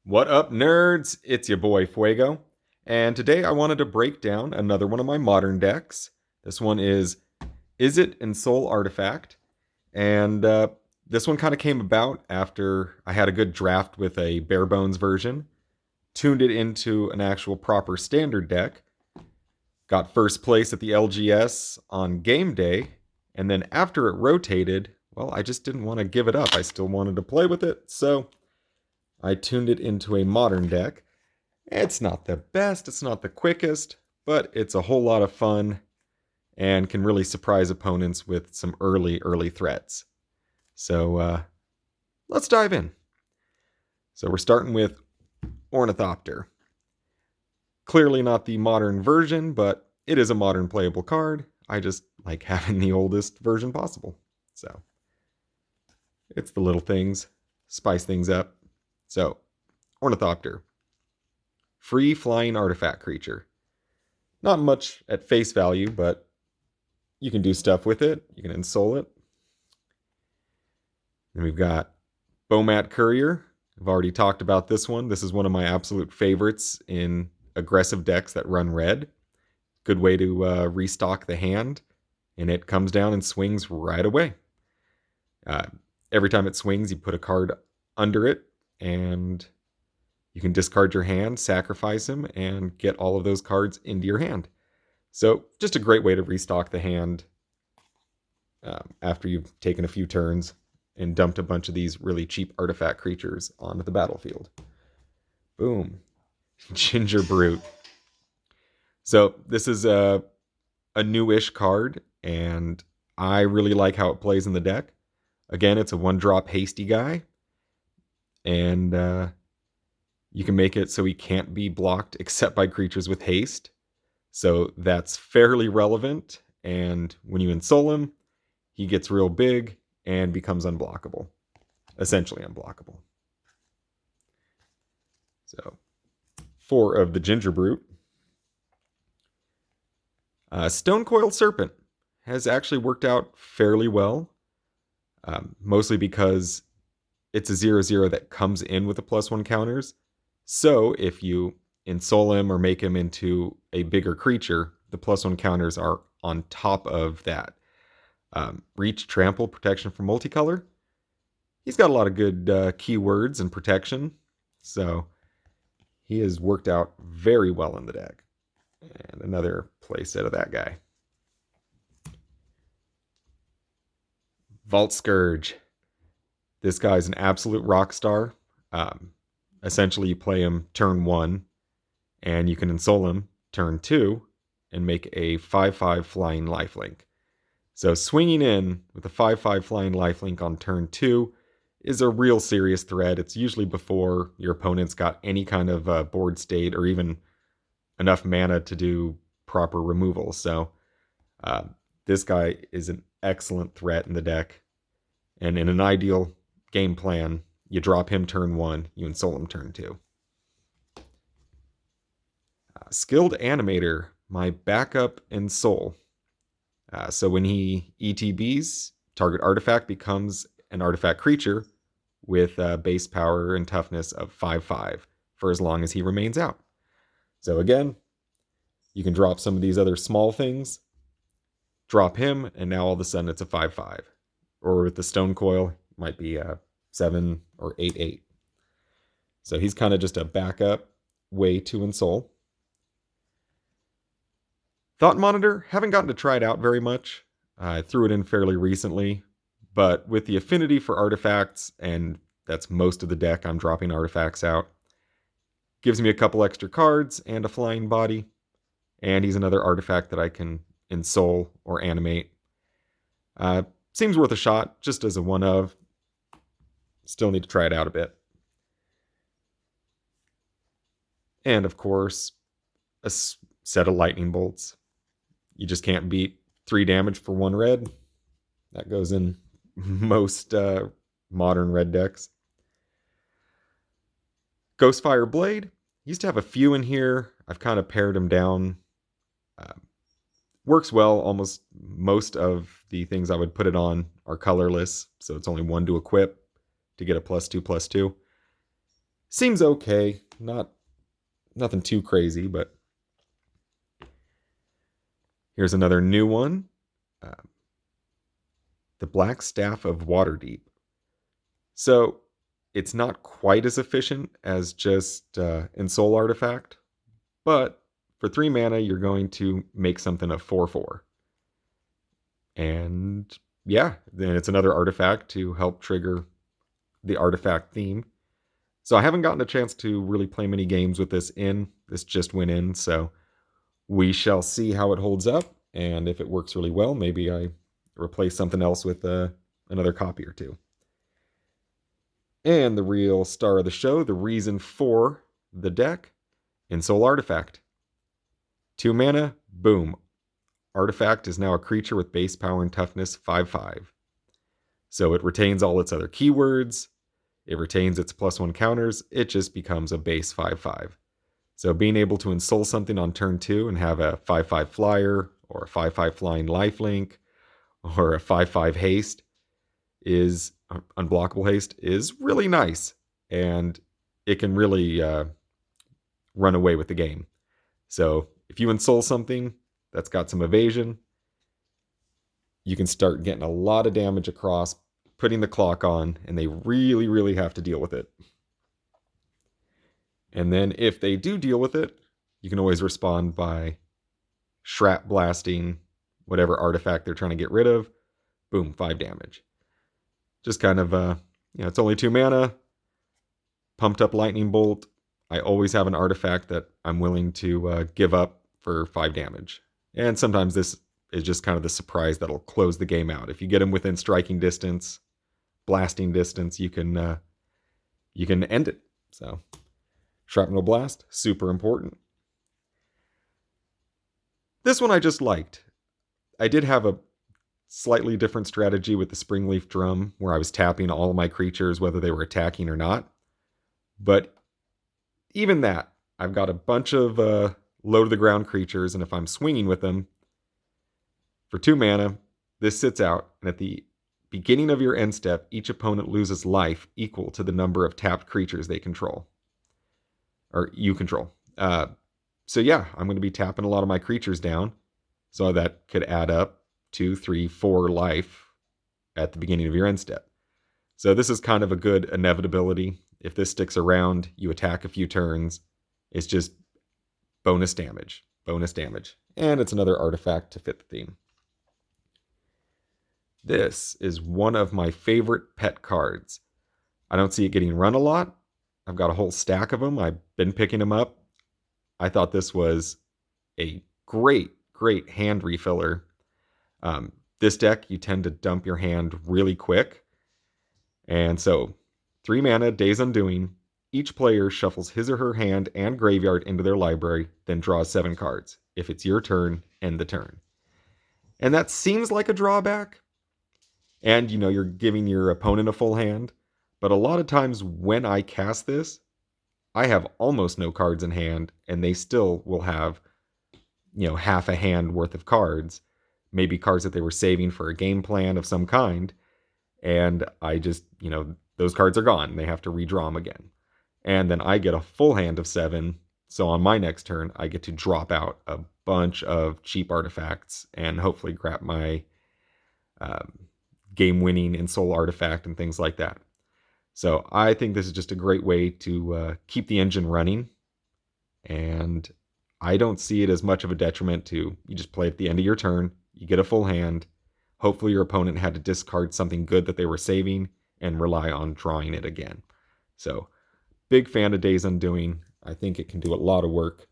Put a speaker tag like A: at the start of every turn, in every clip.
A: What up, nerds? It's your boy Fuego, and today I wanted to break down another one of my modern decks. This one is Izzet Ensoul Artifact, and this one kind of came about after I had a good draft with a bare bones version, tuned it into an actual proper standard deck, got first place at the LGS on game day, and then after it rotated, well, I just didn't want to give it up. I still wanted to play with it, so I tuned it into a modern deck. It's not the best, it's not the quickest, but it's a whole lot of fun and can really surprise opponents with some early threats. So let's dive in. So we're starting with Ornithopter. Clearly not the modern version, but it is a modern playable card. I just like having the oldest version possible. So it's the little things, spice things up. So, Ornithopter. Free flying artifact creature. Not much at face value, but you can do stuff with it. You can ensoul it. Then we've got Bowmat Courier. I've already talked about this one. This is one of my absolute favorites in aggressive decks that run red. Good way to restock the hand, and it comes down and swings right away. Every time it swings, you put a card under it, and you can discard your hand, sacrifice him, and get all of those cards into your hand. So just a great way to restock the hand after you've taken a few turns and dumped a bunch of these really cheap artifact creatures onto the battlefield. Boom. Ginger Brute. So this is a newish card, and I really like how it plays in the deck. Again, it's a 1-drop hasty guy. And you can make it so he can't be blocked except by creatures with haste. So that's fairly relevant. And when you ensoul him, he gets real big and becomes unblockable. Essentially unblockable. So 4 of the Ginger Brute. Stone Coiled Serpent has actually worked out fairly well. Mostly because it's a 0/0 that comes in with the +1 counters. So if you ensoul him or make him into a bigger creature, the +1 counters are on top of that. Reach, trample, protection from multicolor. He's got a lot of good keywords and protection. So he has worked out very well in the deck. And another playset of that guy. Vault Scourge. This guy's an absolute rock star. Essentially, you play him turn 1, and you can ensoul him turn 2, and make a 5/5 flying lifelink. So swinging in with a 5/5 flying lifelink on turn 2 is a real serious threat. It's usually before your opponent's got any kind of board state or even enough mana to do proper removal. So this guy is an excellent threat in the deck. And in an ideal game plan, you drop him turn 1, you ensoul him turn 2. Skilled Animator, my backup ensoul. So when he ETBs, target artifact becomes an artifact creature with base power and toughness of 5/5 for as long as he remains out. So again, you can drop some of these other small things, drop him, and now all of a sudden it's a 5/5. Or with the Stone Coil, it might be 7 or 8/8. So he's kind of just a backup way to ensoul. Thought Monitor, haven't gotten to try it out very much. I threw it in fairly recently, but with the affinity for artifacts, and that's most of the deck, I'm dropping artifacts out. Gives me a couple extra cards and a flying body, and he's another artifact that I can ensoul or animate. Seems worth a shot, just as a one of. Still need to try it out a bit. And of course, a set of lightning bolts. You just can't beat 3 damage for 1 red. That goes in most modern red decks. Ghostfire Blade. Used to have a few in here. I've kind of pared them down. Works well. Almost most of the things I would put it on are colorless, so it's only 1 to equip to get a +2/+2. Seems okay. Nothing too crazy, but here's another new one. Uh, the Black Staff of Waterdeep. So it's not quite as efficient as just Ensoul Artifact, but for 3 mana, you're going to make something of 4/4. And yeah, then it's another artifact to help trigger the artifact theme. So I haven't gotten a chance to really play many games with this in. This just went in, so we shall see how it holds up. And if it works really well, maybe I replace something else with another copy or two. And the real star of the show, the reason for the deck, Ensoul Artifact. 2 mana, boom. Artifact is now a creature with base power and toughness 5/5. So it retains all its other keywords, it retains its +1 counters, it just becomes a base 5/5. So being able to Ensoul something on turn 2 and have a 5/5 flyer, or a 5/5 flying lifelink, or a 5/5 haste is unblockable haste is really nice, and it can really run away with the game. So if you Ensoul something that's got some evasion, you can start getting a lot of damage across, putting the clock on, and they really, really have to deal with it. And then if they do deal with it, you can always respond by shrap blasting whatever artifact they're trying to get rid of. Boom, 5 damage. Just kind of, it's only 2 mana. Pumped up lightning bolt. I always have an artifact that I'm willing to give up for 5 damage. And sometimes this is just kind of the surprise that'll close the game out. If you get them within striking distance, blasting distance, you can end it. So shrapnel blast, super important. This one I just liked. I did have a slightly different strategy with the Springleaf Drum, where I was tapping all of my creatures, whether they were attacking or not. But even that, I've got a bunch of low-to-the-ground creatures, and if I'm swinging with them, for 2 mana, this sits out, and at the beginning of your end step, each opponent loses life equal to the number of tapped creatures they control. Or you control. So yeah, I'm going to be tapping a lot of my creatures down, so that could add up 2, 3, 4 life at the beginning of your end step. So this is kind of a good inevitability. If this sticks around, you attack a few turns, it's just bonus damage. And it's another artifact to fit the theme. This is one of my favorite pet cards. I don't see it getting run a lot. I've got a whole stack of them. I've been picking them up. I thought this was a great hand refiller. This deck, you tend to dump your hand really quick. And so, 3 mana, Days Undoing. Each player shuffles his or her hand and graveyard into their library, then draws 7 cards. If it's your turn, end the turn. And that seems like a drawback. And, you're giving your opponent a full hand. But a lot of times when I cast this, I have almost no cards in hand, and they still will have, half a hand worth of cards. Maybe cards that they were saving for a game plan of some kind. And I just, those cards are gone. They have to redraw them again. And then I get a full hand of 7. So on my next turn, I get to drop out a bunch of cheap artifacts and hopefully grab my game-winning Ensoul artifact and things like that. So I think this is just a great way to keep the engine running. And I don't see it as much of a detriment to, you just play at the end of your turn, you get a full hand. Hopefully your opponent had to discard something good that they were saving and rely on drawing it again. So, big fan of Days Undoing. I think it can do a lot of work.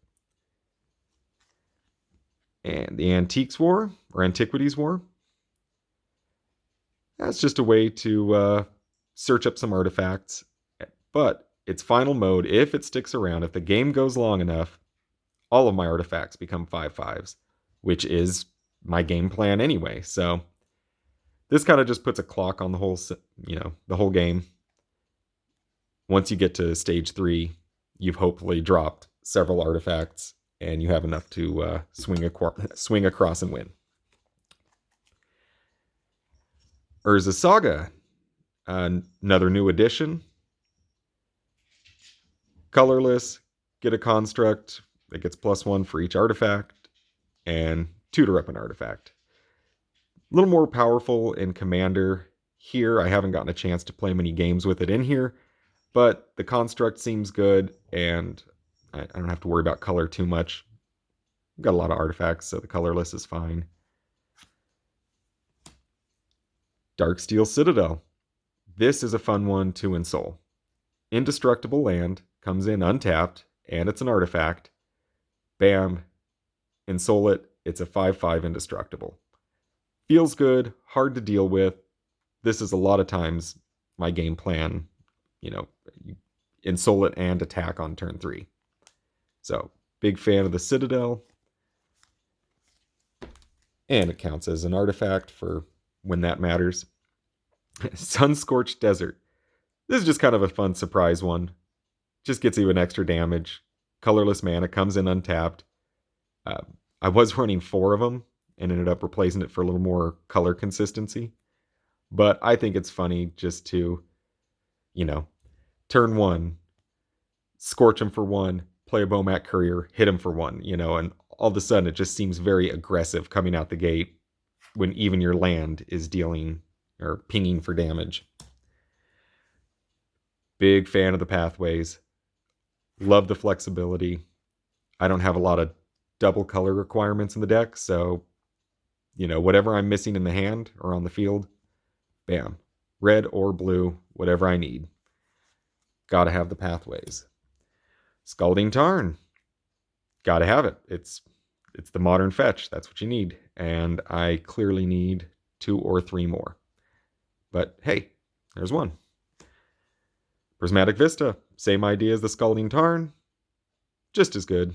A: And the Antiques War, or Antiquities War, that's just a way to search up some artifacts. But its final mode, if it sticks around, if the game goes long enough, all of my artifacts become 5/5s, which is my game plan anyway. So this kind of just puts a clock on the whole game. Once you get to stage 3, you've hopefully dropped several artifacts and you have enough to swing across and win. Urza Saga, another new addition. Colorless, get a construct that gets +1 for each artifact, and tutor up an artifact. A little more powerful in Commander. Here, I haven't gotten a chance to play many games with it in here, but the construct seems good, and I don't have to worry about color too much. I've got a lot of artifacts, so the colorless is fine. Darksteel Citadel. This is a fun one to Ensoul. Indestructible land, comes in untapped, and it's an artifact. Bam, Ensoul it, it's a 5/5 indestructible. Feels good, hard to deal with. This is a lot of times my game plan, Ensoul it and attack on turn 3. So, big fan of the Citadel. And it counts as an artifact for when that matters. Scorched Desert. This is just kind of a fun surprise one. Just gets you an extra damage. Colorless mana, comes in untapped. I was running 4 of them and ended up replacing it for a little more color consistency. But I think it's funny just to, turn 1, scorch him for 1, play a Bowmat Courier, hit him for 1, and all of a sudden it just seems very aggressive coming out the gate when even your land is dealing or pinging for damage. Big fan of the pathways. Love the flexibility. I don't have a lot of double color requirements in the deck, so, whatever I'm missing in the hand or on the field, bam. Red or blue, whatever I need. Gotta have the pathways. Scalding Tarn. Gotta have it. It's the modern fetch. That's what you need. And I clearly need 2 or 3 more. But hey, there's one. Prismatic Vista. Same idea as the Scalding Tarn. Just as good.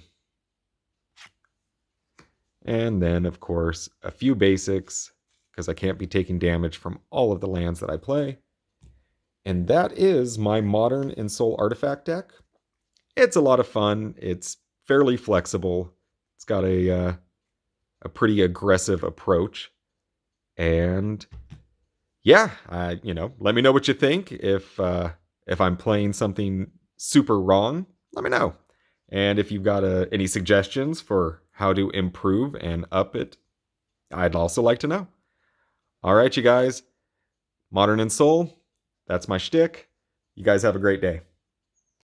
A: And then, of course, a few basics, because I can't be taking damage from all of the lands that I play. And that is my modern Ensoul artifact deck. It's a lot of fun. It's fairly flexible. It's got a pretty aggressive approach. And yeah, let me know what you think. If I'm playing something super wrong, let me know. And if you've got any suggestions for how to improve and up it, I'd also like to know. All right, you guys. Modern Ensoul, that's my shtick. You guys have a great day.